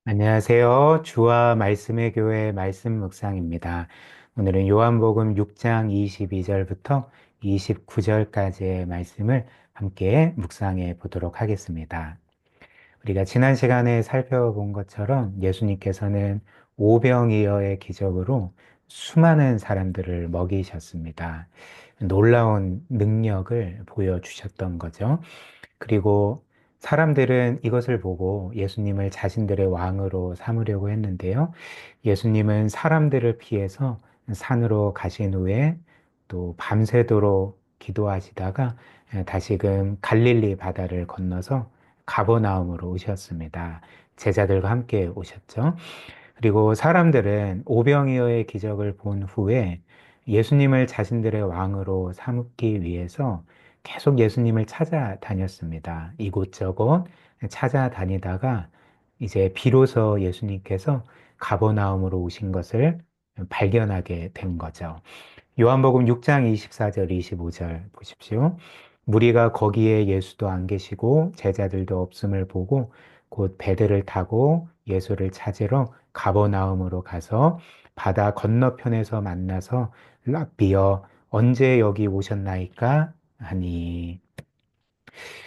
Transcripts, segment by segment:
안녕하세요. 주와 말씀의 교회 말씀 묵상입니다. 오늘은 요한복음 6장 22절부터 29절까지의 말씀을 함께 묵상해 보도록 하겠습니다. 우리가 지난 시간에 살펴본 것처럼 예수님께서는 오병이어의 기적으로 수많은 사람들을 먹이셨습니다. 놀라운 능력을 보여주셨던 거죠. 그리고 사람들은 이것을 보고 예수님을 자신들의 왕으로 삼으려고 했는데요. 예수님은 사람들을 피해서 산으로 가신 후에 또 밤새도록 기도하시다가 다시금 갈릴리 바다를 건너서 가버나움으로 오셨습니다. 제자들과 함께 오셨죠. 그리고 사람들은 오병이어의 기적을 본 후에 예수님을 자신들의 왕으로 삼기 위해서 계속 예수님을 찾아다녔습니다. 이곳저곳 찾아다니다가 이제 비로소 예수님께서 가버나움으로 오신 것을 발견하게 된 거죠. 요한복음 6장 24절, 25절 보십시오. 무리가 거기에 예수도 안 계시고 제자들도 없음을 보고 곧 배들을 타고 예수를 찾으러 가버나움으로 가서 바다 건너편에서 만나서 랍비여 언제 여기 오셨나이까 하니.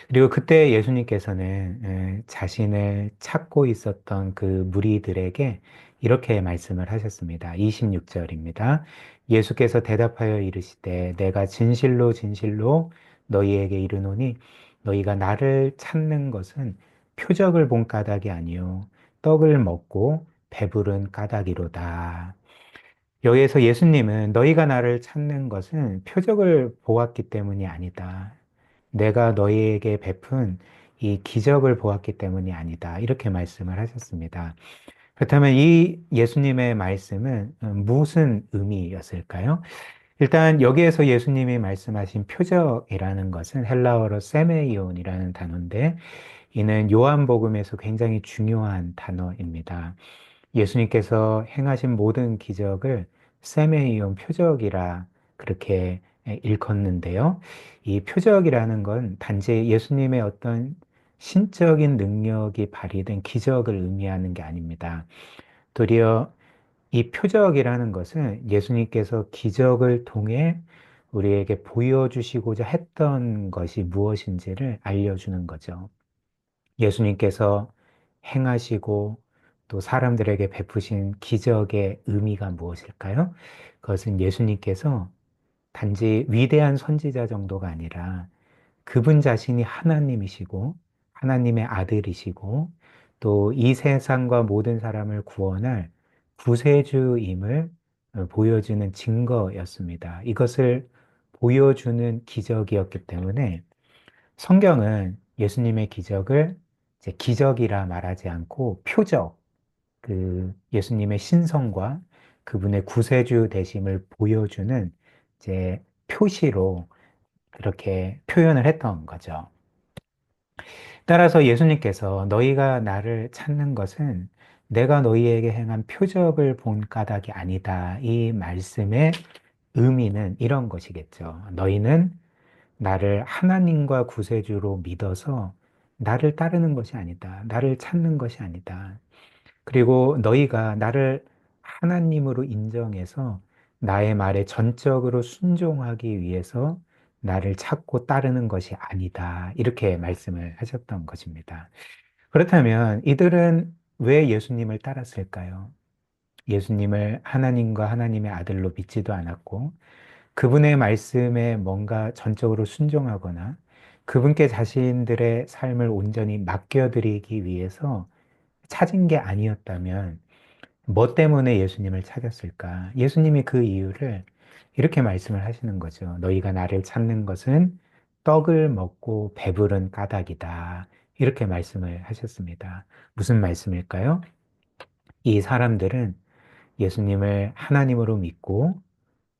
그리고 그때 예수님께서는 자신을 찾고 있었던 그 무리들에게 이렇게 말씀을 하셨습니다. 26절입니다. 예수께서 대답하여 이르시되 내가 진실로 진실로 너희에게 이르노니 너희가 나를 찾는 것은 표적을 본 까닭이 아니요 떡을 먹고 배부른 까닭이로다. 여기에서 예수님은 너희가 나를 찾는 것은 표적을 보았기 때문이 아니다. 내가 너희에게 베푼 이 기적을 보았기 때문이 아니다. 이렇게 말씀을 하셨습니다. 그렇다면 이 예수님의 말씀은 무슨 의미였을까요? 일단 여기에서 예수님이 말씀하신 표적이라는 것은 헬라어로 세메이온이라는 단어인데 이는 요한복음에서 굉장히 중요한 단어입니다. 예수님께서 행하신 모든 기적을 세메이온 표적이라 그렇게 일컫는데요. 이 표적이라는 건 단지 예수님의 어떤 신적인 능력이 발휘된 기적을 의미하는 게 아닙니다. 도리어 이 표적이라는 것은 예수님께서 기적을 통해 우리에게 보여주시고자 했던 것이 무엇인지를 알려주는 거죠. 예수님께서 행하시고 또 사람들에게 베푸신 기적의 의미가 무엇일까요? 그것은 예수님께서 단지 위대한 선지자 정도가 아니라 그분 자신이 하나님이시고 하나님의 아들이시고 또 이 세상과 모든 사람을 구원할 구세주임을 보여주는 증거였습니다. 이것을 보여주는 기적이었기 때문에 성경은 예수님의 기적을 이제 기적이라 말하지 않고 표적, 그 예수님의 신성과 그분의 구세주 되심을 보여주는 이제 표시로 그렇게 표현을 했던 거죠. 따라서 예수님께서 너희가 나를 찾는 것은 내가 너희에게 행한 표적을 본 까닭이 아니다. 이 말씀의 의미는 이런 것이겠죠. 너희는 나를 하나님과 구세주로 믿어서 나를 따르는 것이 아니다. 나를 찾는 것이 아니다. 그리고 너희가 나를 하나님으로 인정해서 나의 말에 전적으로 순종하기 위해서 나를 찾고 따르는 것이 아니다. 이렇게 말씀을 하셨던 것입니다. 그렇다면 이들은 왜 예수님을 따랐을까요? 예수님을 하나님과 하나님의 아들로 믿지도 않았고 그분의 말씀에 뭔가 전적으로 순종하거나 그분께 자신들의 삶을 온전히 맡겨드리기 위해서 찾은 게 아니었다면 뭐 때문에 예수님을 찾았을까? 예수님이 그 이유를 이렇게 말씀을 하시는 거죠. 너희가 나를 찾는 것은 떡을 먹고 배부른 까닭이다. 이렇게 말씀을 하셨습니다. 무슨 말씀일까요? 이 사람들은 예수님을 하나님으로 믿고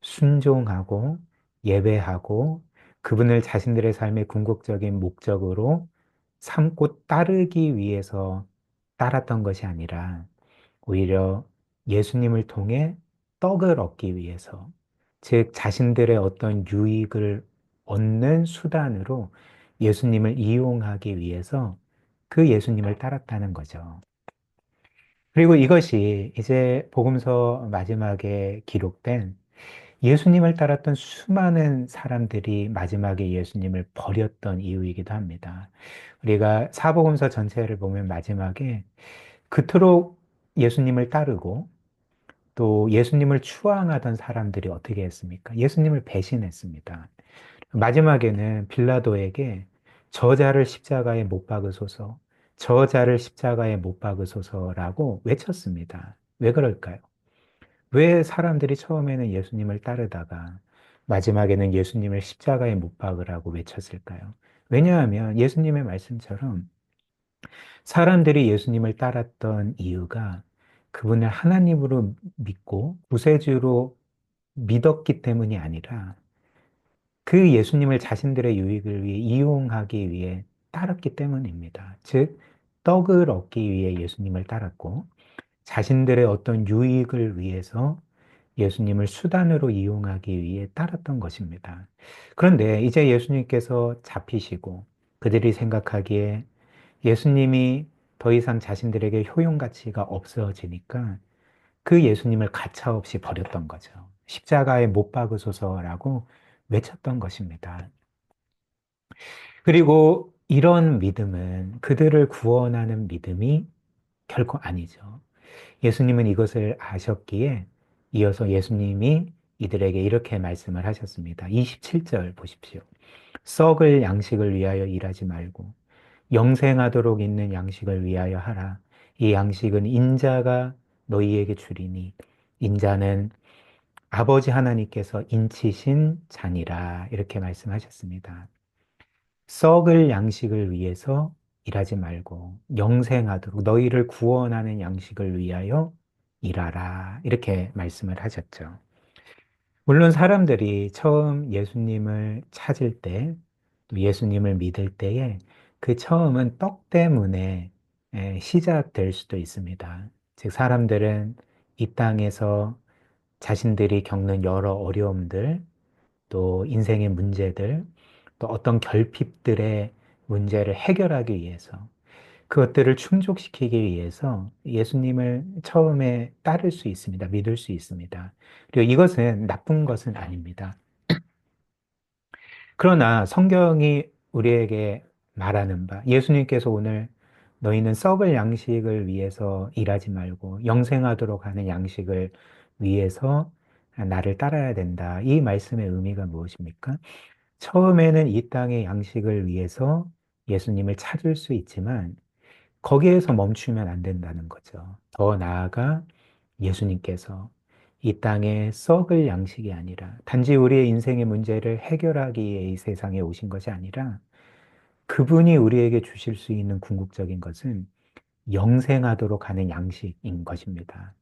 순종하고 예배하고 그분을 자신들의 삶의 궁극적인 목적으로 삼고 따르기 위해서 따랐던 것이 아니라 오히려 예수님을 통해 떡을 얻기 위해서, 즉 자신들의 어떤 유익을 얻는 수단으로 예수님을 이용하기 위해서 그 예수님을 따랐다는 거죠. 그리고 이것이 이제 복음서 마지막에 기록된 예수님을 따랐던 수많은 사람들이 마지막에 예수님을 버렸던 이유이기도 합니다. 우리가 사복음서 전체를 보면 마지막에 그토록 예수님을 따르고 또 예수님을 추앙하던 사람들이 어떻게 했습니까? 예수님을 배신했습니다. 마지막에는 빌라도에게 저자를 십자가에 못 박으소서, 저자를 십자가에 못 박으소서라고 외쳤습니다. 왜 그럴까요? 왜 사람들이 처음에는 예수님을 따르다가 마지막에는 예수님을 십자가에 못 박으라고 외쳤을까요? 왜냐하면 예수님의 말씀처럼 사람들이 예수님을 따랐던 이유가 그분을 하나님으로 믿고 구세주로 믿었기 때문이 아니라 그 예수님을 자신들의 유익을 위해 이용하기 위해 따랐기 때문입니다. 즉, 떡을 얻기 위해 예수님을 따랐고 자신들의 어떤 유익을 위해서 예수님을 수단으로 이용하기 위해 따랐던 것입니다. 그런데 이제 예수님께서 잡히시고 그들이 생각하기에 예수님이 더 이상 자신들에게 효용 가치가 없어지니까 그 예수님을 가차없이 버렸던 거죠. 십자가에 못 박으소서라고 외쳤던 것입니다. 그리고 이런 믿음은 그들을 구원하는 믿음이 결코 아니죠. 예수님은 이것을 아셨기에 이어서 예수님이 이들에게 이렇게 말씀을 하셨습니다. 27절 보십시오. 썩을 양식을 위하여 일하지 말고 영생하도록 있는 양식을 위하여 하라. 이 양식은 인자가 너희에게 주리니 인자는 아버지 하나님께서 인치신 자니라. 이렇게 말씀하셨습니다. 썩을 양식을 위해서 일하지 말고 영생하도록 너희를 구원하는 양식을 위하여 일하라. 이렇게 말씀을 하셨죠. 물론 사람들이 처음 예수님을 찾을 때, 또 예수님을 믿을 때에 그 처음은 떡 때문에 시작될 수도 있습니다. 즉, 사람들은 이 땅에서 자신들이 겪는 여러 어려움들, 또 인생의 문제들, 또 어떤 결핍들의 문제를 해결하기 위해서 그것들을 충족시키기 위해서 예수님을 처음에 따를 수 있습니다. 믿을 수 있습니다. 그리고 이것은 나쁜 것은 아닙니다. 그러나 성경이 우리에게 말하는 바, 예수님께서 오늘 너희는 썩을 양식을 위해서 일하지 말고 영생하도록 하는 양식을 위해서 나를 따라야 된다. 이 말씀의 의미가 무엇입니까? 처음에는 이 땅의 양식을 위해서 예수님을 찾을 수 있지만 거기에서 멈추면 안 된다는 거죠. 더 나아가 예수님께서 이 땅에 썩을 양식이 아니라 단지 우리의 인생의 문제를 해결하기 위해 이 세상에 오신 것이 아니라 그분이 우리에게 주실 수 있는 궁극적인 것은 영생하도록 하는 양식인 것입니다.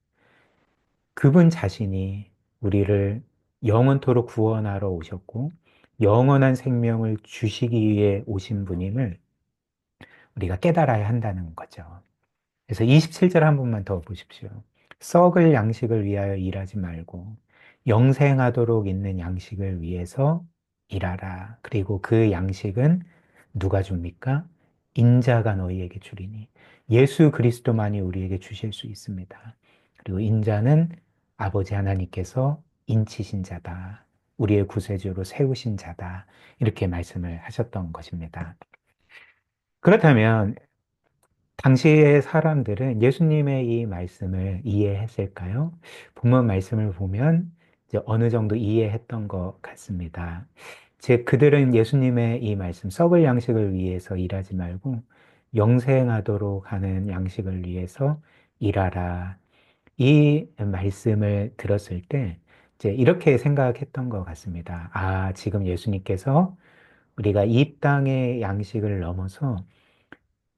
그분 자신이 우리를 영원토록 구원하러 오셨고 영원한 생명을 주시기 위해 오신 분임을 우리가 깨달아야 한다는 거죠. 그래서 27절 한 번만 더 보십시오. 썩을 양식을 위하여 일하지 말고 영생하도록 있는 양식을 위해서 일하라. 그리고 그 양식은 누가 줍니까? 인자가 너희에게 주리니. 예수 그리스도만이 우리에게 주실 수 있습니다. 그리고 인자는 아버지 하나님께서 인치신 자다. 우리의 구세주로 세우신 자다. 이렇게 말씀을 하셨던 것입니다. 그렇다면 당시의 사람들은 예수님의 이 말씀을 이해했을까요? 본문 말씀을 보면 이제 어느 정도 이해했던 것 같습니다. 즉, 그들은 예수님의 이 말씀, 썩을 양식을 위해서 일하지 말고 영생하도록 하는 양식을 위해서 일하라. 이 말씀을 들었을 때 이제 이렇게 생각했던 것 같습니다. 아, 지금 예수님께서 우리가 이 땅의 양식을 넘어서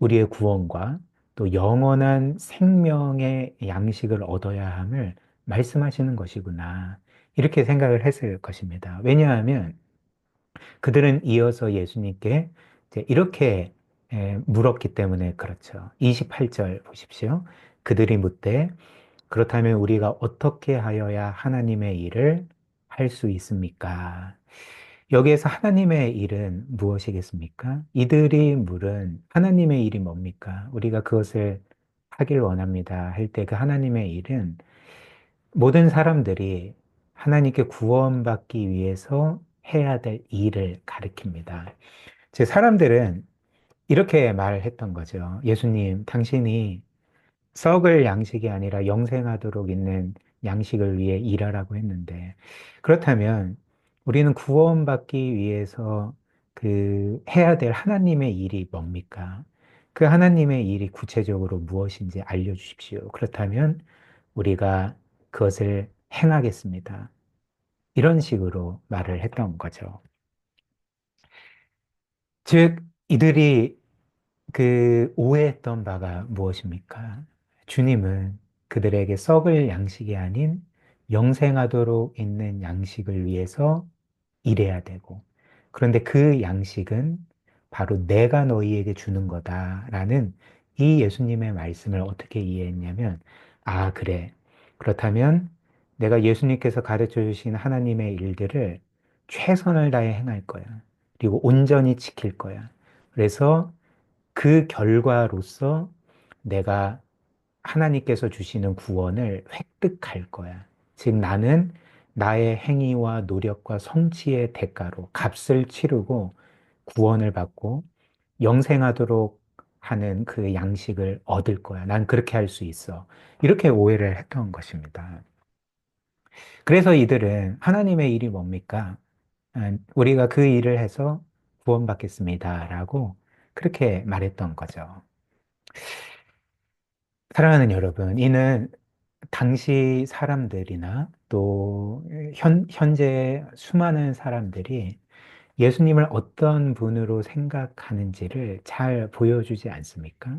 우리의 구원과 또 영원한 생명의 양식을 얻어야 함을 말씀하시는 것이구나. 이렇게 생각을 했을 것입니다. 왜냐하면 그들은 이어서 예수님께 이제 이렇게 물었기 때문에 그렇죠. 28절 보십시오. 그들이 묻되 그렇다면 우리가 어떻게 하여야 하나님의 일을 할 수 있습니까? 여기에서 하나님의 일은 무엇이겠습니까? 이들이 물은 하나님의 일이 뭡니까? 우리가 그것을 하길 원합니다. 할 때 그 하나님의 일은 모든 사람들이 하나님께 구원받기 위해서 해야 될 일을 가리킵니다. 즉, 사람들은 이렇게 말했던 거죠. 예수님, 당신이 썩을 양식이 아니라 영생하도록 있는 양식을 위해 일하라고 했는데, 그렇다면 우리는 구원받기 위해서 해야 될 하나님의 일이 뭡니까? 그 하나님의 일이 구체적으로 무엇인지 알려주십시오. 그렇다면 우리가 그것을 행하겠습니다. 이런 식으로 말을 했던 거죠. 즉, 이들이 오해했던 바가 무엇입니까? 주님은 그들에게 썩을 양식이 아닌 영생하도록 있는 양식을 위해서 일해야 되고, 그런데 그 양식은 바로 내가 너희에게 주는 거다라는 이 예수님의 말씀을 어떻게 이해했냐면, 아, 그래. 그렇다면 내가 예수님께서 가르쳐 주신 하나님의 일들을 최선을 다해 행할 거야. 그리고 온전히 지킬 거야. 그래서 그 결과로서 내가 하나님께서 주시는 구원을 획득할 거야. 즉, 나는 나의 행위와 노력과 성취의 대가로 값을 치르고 구원을 받고 영생하도록 하는 그 양식을 얻을 거야. 난 그렇게 할 수 있어. 이렇게 오해를 했던 것입니다. 그래서 이들은 하나님의 일이 뭡니까? 우리가 그 일을 해서 구원받겠습니다. 라고 그렇게 말했던 거죠. 사랑하는 여러분, 이는 당시 사람들이나 또 현재 수많은 사람들이 예수님을 어떤 분으로 생각하는지를 잘 보여주지 않습니까?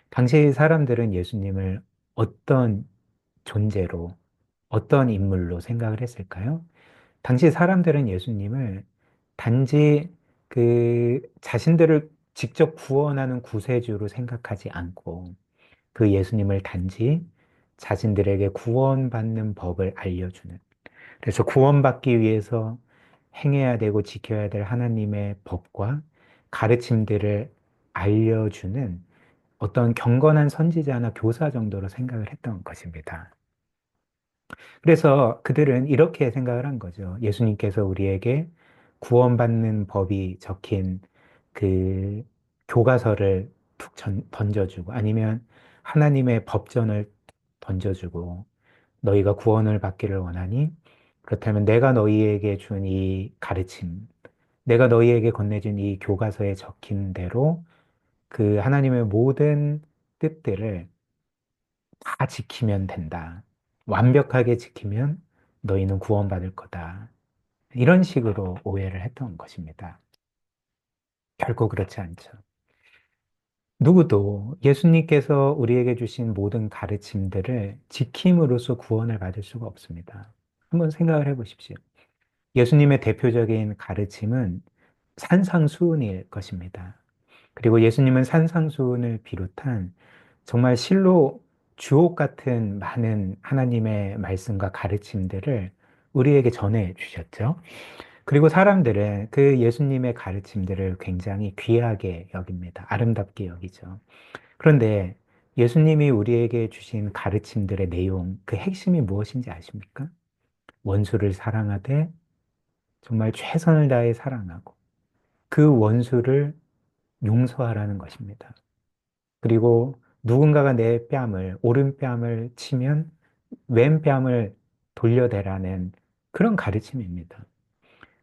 당시 사람들은 예수님을 어떤 존재로, 어떤 인물로 생각을 했을까요? 당시 사람들은 예수님을 단지 자신들을 직접 구원하는 구세주로 생각하지 않고 그 예수님을 단지 자신들에게 구원받는 법을 알려주는, 그래서 구원받기 위해서 행해야 되고 지켜야 될 하나님의 법과 가르침들을 알려주는 어떤 경건한 선지자나 교사 정도로 생각을 했던 것입니다. 그래서 그들은 이렇게 생각을 한 거죠. 예수님께서 우리에게 구원받는 법이 적힌 그 교과서를 툭 던져주고 아니면 하나님의 법전을 던져주고 너희가 구원을 받기를 원하니 그렇다면 내가 너희에게 준 이 가르침, 내가 너희에게 건네준 이 교과서에 적힌 대로 그 하나님의 모든 뜻들을 다 지키면 된다. 완벽하게 지키면 너희는 구원받을 거다. 이런 식으로 오해를 했던 것입니다. 결코 그렇지 않죠. 누구도 예수님께서 우리에게 주신 모든 가르침들을 지킴으로써 구원을 받을 수가 없습니다. 한번 생각을 해보십시오. 예수님의 대표적인 가르침은 산상수훈일 것입니다. 그리고 예수님은 산상수훈을 비롯한 정말 실로 주옥 같은 많은 하나님의 말씀과 가르침들을 우리에게 전해 주셨죠. 그리고 사람들은 그 예수님의 가르침들을 굉장히 귀하게 여깁니다. 아름답게 여기죠. 그런데 예수님이 우리에게 주신 가르침들의 내용, 그 핵심이 무엇인지 아십니까? 원수를 사랑하되 정말 최선을 다해 사랑하고 그 원수를 용서하라는 것입니다. 그리고 누군가가 내 오른뺨을 치면 왼뺨을 돌려대라는 그런 가르침입니다.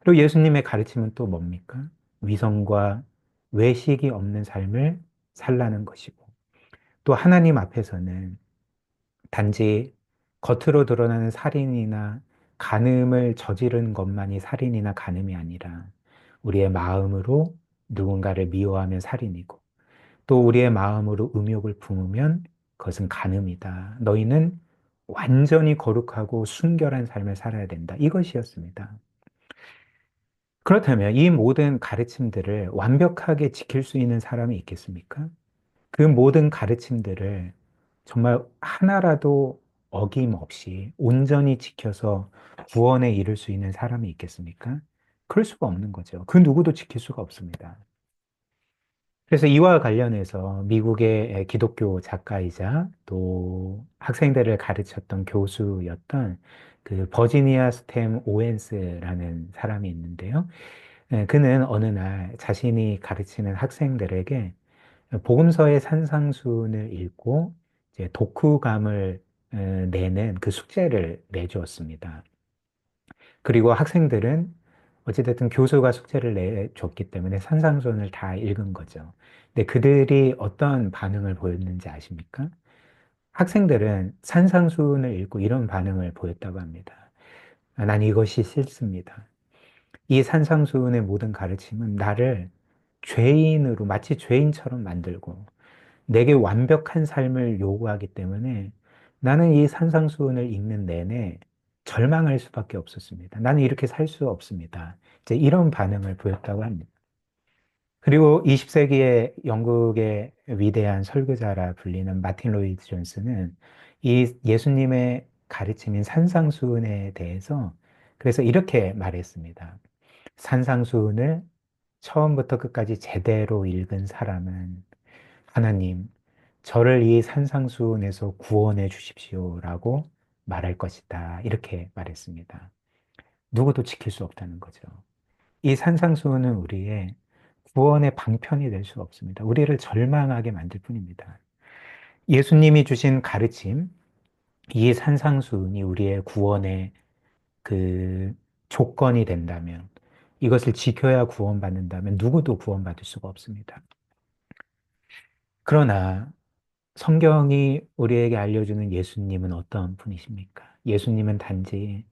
그리고 예수님의 가르침은 또 뭡니까? 위선과 외식이 없는 삶을 살라는 것이고, 또 하나님 앞에서는 단지 겉으로 드러나는 살인이나 간음을 저지른 것만이 살인이나 간음이 아니라 우리의 마음으로 누군가를 미워하면 살인이고 또 우리의 마음으로 음욕을 품으면 그것은 간음이다. 너희는 완전히 거룩하고 순결한 삶을 살아야 된다. 이것이었습니다. 그렇다면 이 모든 가르침들을 완벽하게 지킬 수 있는 사람이 있겠습니까? 그 모든 가르침들을 정말 하나라도 어김없이 온전히 지켜서 구원에 이를 수 있는 사람이 있겠습니까? 그럴 수가 없는 거죠. 그 누구도 지킬 수가 없습니다. 그래서 이와 관련해서 미국의 기독교 작가이자 또 학생들을 가르쳤던 교수였던 그 버지니아 스템 오웬스라는 사람이 있는데요. 그는 어느 날 자신이 가르치는 학생들에게 복음서의 산상수훈을 읽고 이제 독후감을 내는 그 숙제를 내주었습니다. 그리고 학생들은 어찌됐든 교수가 숙제를 내줬기 때문에 산상수훈을 다 읽은 거죠. 근데 그들이 어떤 반응을 보였는지 아십니까? 학생들은 산상수훈을 읽고 이런 반응을 보였다고 합니다. 난 이것이 싫습니다. 이 산상수훈의 모든 가르침은 나를 죄인으로, 마치 죄인처럼 만들고 내게 완벽한 삶을 요구하기 때문에 나는 이 산상수훈을 읽는 내내 절망할 수밖에 없었습니다. 나는 이렇게 살 수 없습니다. 이제 이런 반응을 보였다고 합니다. 그리고 20세기의 영국의 위대한 설교자라 불리는 마틴 로이드 존스는 이 예수님의 가르침인 산상수훈에 대해서 그래서 이렇게 말했습니다. 산상수훈을 처음부터 끝까지 제대로 읽은 사람은 하나님, 저를 이 산상수훈에서 구원해 주십시오라고 말할 것이다. 이렇게 말했습니다. 누구도 지킬 수 없다는 거죠. 이 산상수훈은 우리의 구원의 방편이 될 수 없습니다. 우리를 절망하게 만들 뿐입니다. 예수님이 주신 가르침, 이 산상수훈이 우리의 구원의 그 조건이 된다면, 이것을 지켜야 구원받는다면 누구도 구원받을 수가 없습니다. 그러나 성경이 우리에게 알려주는 예수님은 어떤 분이십니까? 예수님은 단지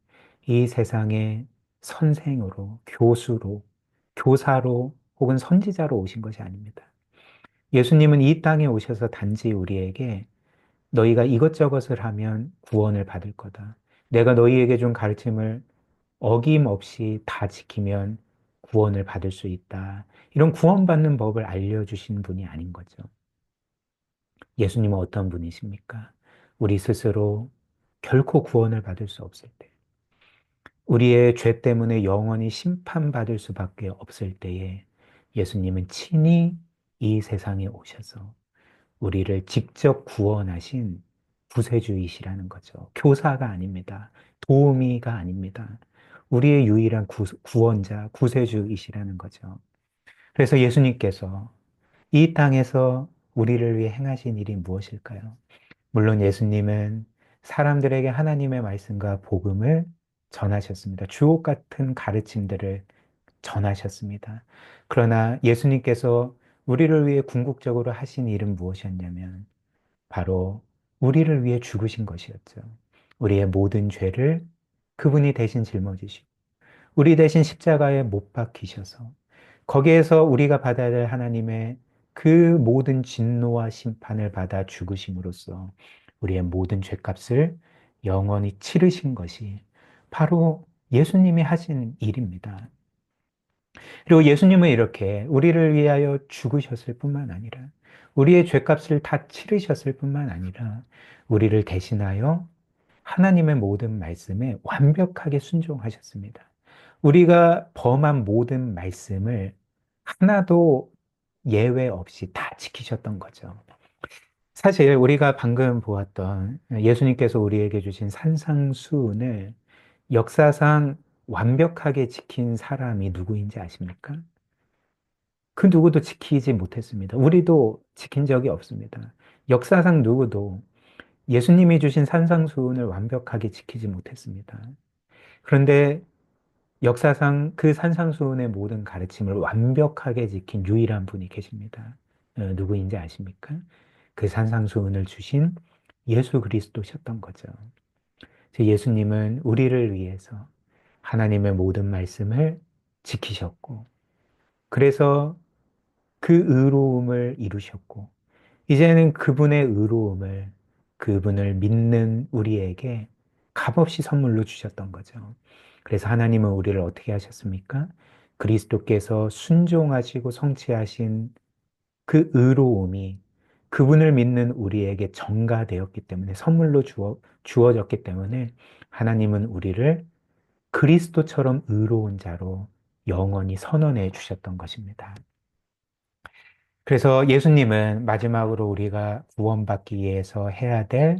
이 세상의 선생으로, 교수로, 교사로 혹은 선지자로 오신 것이 아닙니다. 예수님은 이 땅에 오셔서 단지 우리에게 너희가 이것저것을 하면 구원을 받을 거다. 내가 너희에게 준 가르침을 어김없이 다 지키면 구원을 받을 수 있다. 이런 구원받는 법을 알려주신 분이 아닌 거죠. 예수님은 어떤 분이십니까? 우리 스스로 결코 구원을 받을 수 없을 때, 우리의 죄 때문에 영원히 심판받을 수밖에 없을 때에 예수님은 친히 이 세상에 오셔서 우리를 직접 구원하신 구세주이시라는 거죠. 교사가 아닙니다. 도우미가 아닙니다. 우리의 유일한 구원자, 구세주이시라는 거죠. 그래서 예수님께서 이 땅에서 우리를 위해 행하신 일이 무엇일까요? 물론 예수님은 사람들에게 하나님의 말씀과 복음을 전하셨습니다. 주옥 같은 가르침들을 전하셨습니다. 그러나 예수님께서 우리를 위해 궁극적으로 하신 일은 무엇이었냐면 바로 우리를 위해 죽으신 것이었죠. 우리의 모든 죄를 그분이 대신 짊어지시고 우리 대신 십자가에 못 박히셔서 거기에서 우리가 받아야 될 하나님의 그 모든 진노와 심판을 받아 죽으심으로써 우리의 모든 죄값을 영원히 치르신 것이 바로 예수님이 하신 일입니다. 그리고 예수님은 이렇게 우리를 위하여 죽으셨을 뿐만 아니라 우리의 죄값을 다 치르셨을 뿐만 아니라 우리를 대신하여 하나님의 모든 말씀에 완벽하게 순종하셨습니다. 우리가 범한 모든 말씀을 하나도 예외 없이 다 지키셨던 거죠. 사실 우리가 방금 보았던 예수님께서 우리에게 주신 산상수훈을 역사상 완벽하게 지킨 사람이 누구인지 아십니까? 그 누구도 지키지 못했습니다. 우리도 지킨 적이 없습니다. 역사상 누구도 예수님이 주신 산상수훈을 완벽하게 지키지 못했습니다. 그런데 역사상 그 산상수훈의 모든 가르침을 완벽하게 지킨 유일한 분이 계십니다. 누구인지 아십니까? 그 산상수훈을 주신 예수 그리스도셨던 거죠. 예수님은 우리를 위해서 하나님의 모든 말씀을 지키셨고, 그래서 그 의로움을 이루셨고, 이제는 그분의 의로움을 그분을 믿는 우리에게 값없이 선물로 주셨던 거죠. 그래서 하나님은 우리를 어떻게 하셨습니까? 그리스도께서 순종하시고 성취하신 그 의로움이 그분을 믿는 우리에게 전가되었기 때문에 선물로 주어졌기 때문에 하나님은 우리를 그리스도처럼 의로운 자로 영원히 선언해 주셨던 것입니다. 그래서 예수님은 마지막으로 우리가 구원받기 위해서 해야 될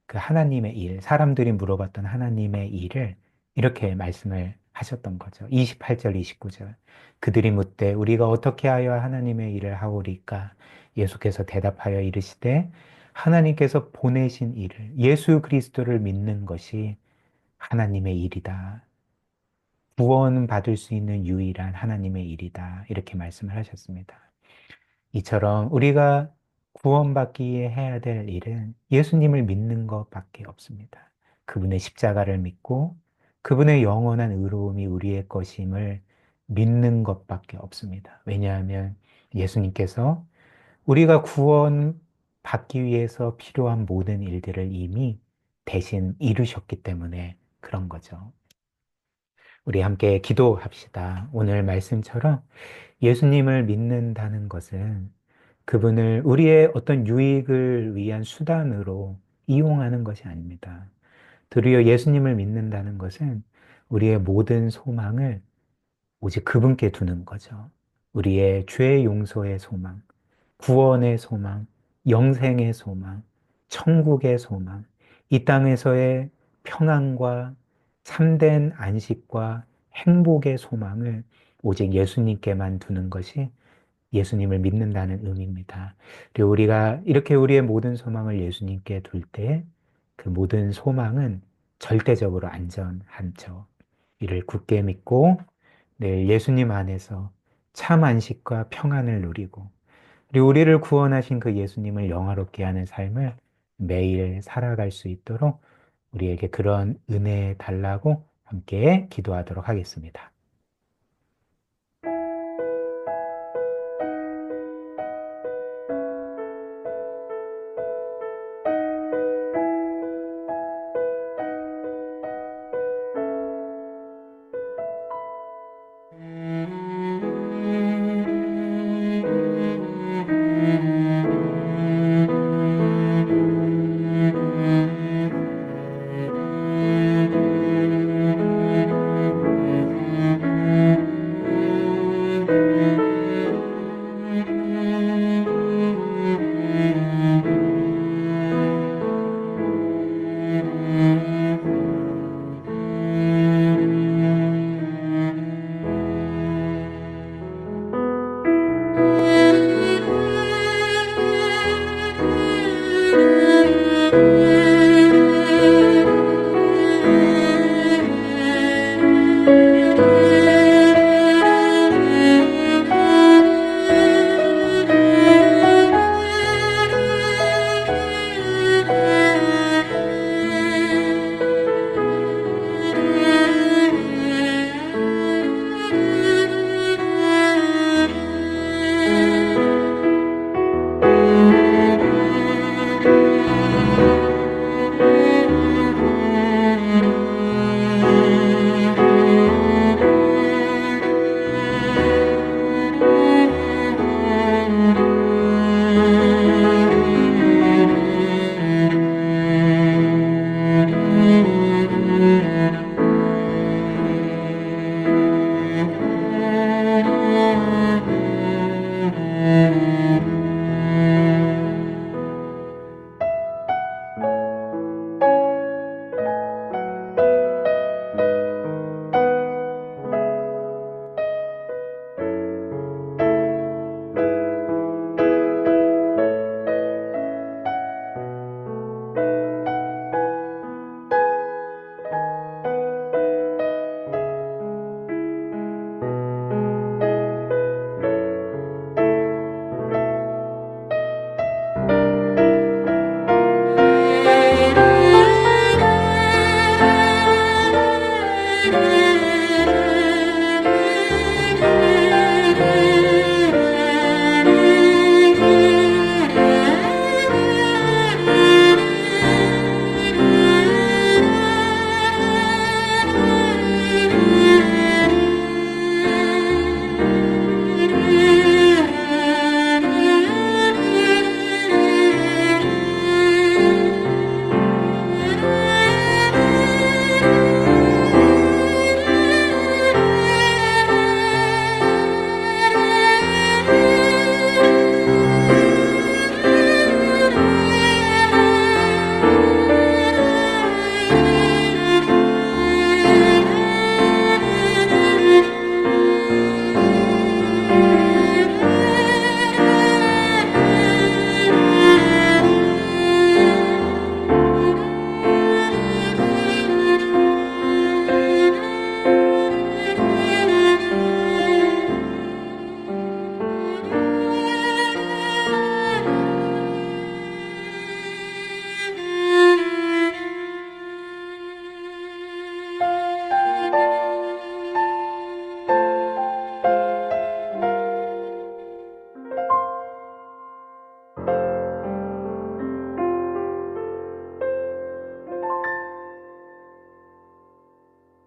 그 하나님의 일, 사람들이 물어봤던 하나님의 일을 이렇게 말씀을 하셨던 거죠. 28절, 29절. 그들이 묻되 우리가 어떻게 하여 하나님의 일을 하오리까? 예수께서 대답하여 이르시되 하나님께서 보내신 일을, 예수 그리스도를 믿는 것이 하나님의 일이다. 구원 받을 수 있는 유일한 하나님의 일이다. 이렇게 말씀을 하셨습니다. 이처럼 우리가 구원받기 위해 해야 될 일은 예수님을 믿는 것밖에 없습니다. 그분의 십자가를 믿고 그분의 영원한 의로움이 우리의 것임을 믿는 것밖에 없습니다. 왜냐하면 예수님께서 우리가 구원받기 위해서 필요한 모든 일들을 이미 대신 이루셨기 때문에 그런 거죠. 우리 함께 기도합시다. 오늘 말씀처럼 예수님을 믿는다는 것은 그분을 우리의 어떤 유익을 위한 수단으로 이용하는 것이 아닙니다. 도리어 예수님을 믿는다는 것은 우리의 모든 소망을 오직 그분께 두는 거죠. 우리의 죄 용서의 소망, 구원의 소망, 영생의 소망, 천국의 소망, 이 땅에서의 평안과 참된 안식과 행복의 소망을 오직 예수님께만 두는 것이 예수님을 믿는다는 의미입니다. 그리고 우리가 이렇게 우리의 모든 소망을 예수님께 둘 때 그 모든 소망은 절대적으로 안전하죠. 이를 굳게 믿고 늘 예수님 안에서 참 안식과 평안을 누리고 그리고 우리를 구원하신 그 예수님을 영화롭게 하는 삶을 매일 살아갈 수 있도록 우리에게 그런 은혜 달라고 함께 기도하도록 하겠습니다.